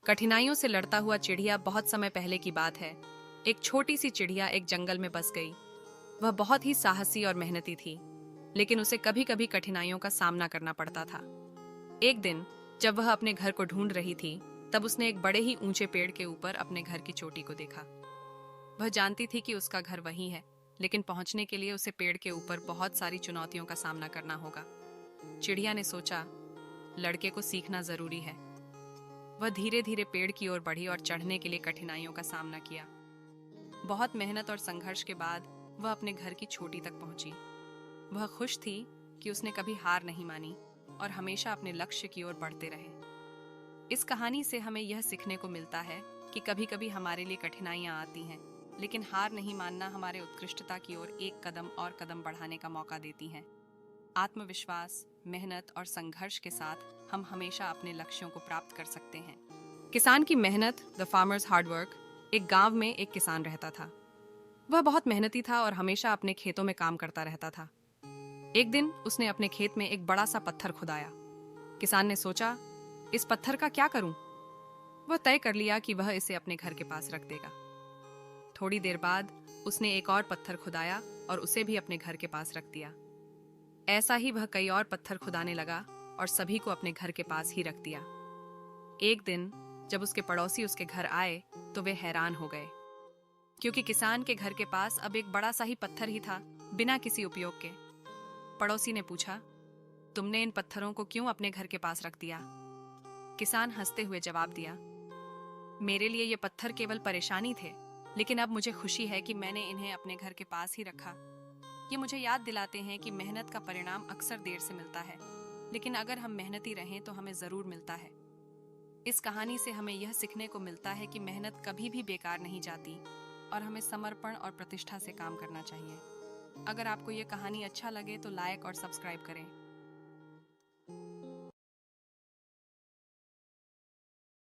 कठिनाइयों से लड़ता हुआ चिड़िया बहुत समय पहले की बात है। एक छोटी सी चिड़िया एक जंगल में बस गई। वह बहुत ही साहसी और मेहनती थी, लेकिन उसे कभी कभी कठिनाइयों का सामना करना पड़ता था। एक दिन जब वह अपने घर को ढूंढ रही थी, तब उसने एक बड़े ही ऊंचे पेड़ के ऊपर अपने घर की चोटी को देखा। वह जानती थी कि उसका घर वहीं है, लेकिन पहुंचने के लिए उसे पेड़ के ऊपर बहुत सारी चुनौतियों का सामना करना होगा। चिड़िया ने सोचा, लड़के को सीखना जरूरी है। वह धीरे धीरे पेड़ की ओर बढ़ी और चढ़ने के लिए कठिनाइयों का सामना किया। बहुत मेहनत और संघर्ष के बाद वह अपने घर की चोटी तक पहुंची। वह खुश थी कि उसने कभी हार नहीं मानी और हमेशा अपने लक्ष्य की ओर बढ़ते रहे। इस कहानी से हमें यह सीखने को मिलता है कि कभी कभी हमारे लिए कठिनाइयां आती हैं, लेकिन हार नहीं मानना हमारे उत्कृष्टता की ओर एक कदम और कदम बढ़ाने का मौका देती हैं। आत्मविश्वास, मेहनत और संघर्ष के साथ हम हमेशा अपने लक्ष्यों को प्राप्त कर सकते हैं। किसान की मेहनत, द फार्मर्स हार्ड वर्क। एक गांव में एक किसान रहता था। वह बहुत मेहनती था और हमेशा अपने खेतों में काम करता रहता था। एक दिन उसने अपने खेत में एक बड़ा सा पत्थर खुदाया। किसान ने सोचा, इस पत्थर का क्या करूं? वह तय कर लिया कि वह इसे अपने घर के पास रख देगा। थोड़ी देर बाद उसने एक और पत्थर खुदाया और उसे भी अपने घर के पास रख दिया। ऐसा ही वह कई और पत्थर खुदाने लगा और सभी को अपने घर के पास ही रख दिया। एक दिन जब उसके पड़ोसी उसके घर आए तो वे हैरान हो गए, क्योंकि किसान के घर के पास अब एक बड़ा सा ही पत्थर ही था, बिना किसी उपयोग के। पड़ोसी ने पूछा, तुमने इन पत्थरों को क्यों अपने घर के पास रख दिया? किसान हंसते हुए जवाब दिया, मेरे लिए ये पत्थर केवल परेशानी थे, लेकिन अब मुझे खुशी है कि मैंने इन्हें अपने घर के पास ही रखा। ये मुझे याद दिलाते हैं कि मेहनत का परिणाम अक्सर देर से मिलता है, लेकिन अगर हम मेहनती रहें तो हमें जरूर मिलता है। इस कहानी से हमें यह सीखने को मिलता है कि मेहनत कभी भी बेकार नहीं जाती और हमें समर्पण और प्रतिष्ठा से काम करना चाहिए। अगर आपको ये कहानी अच्छा लगे तो लाइक और सब्सक्राइब करें।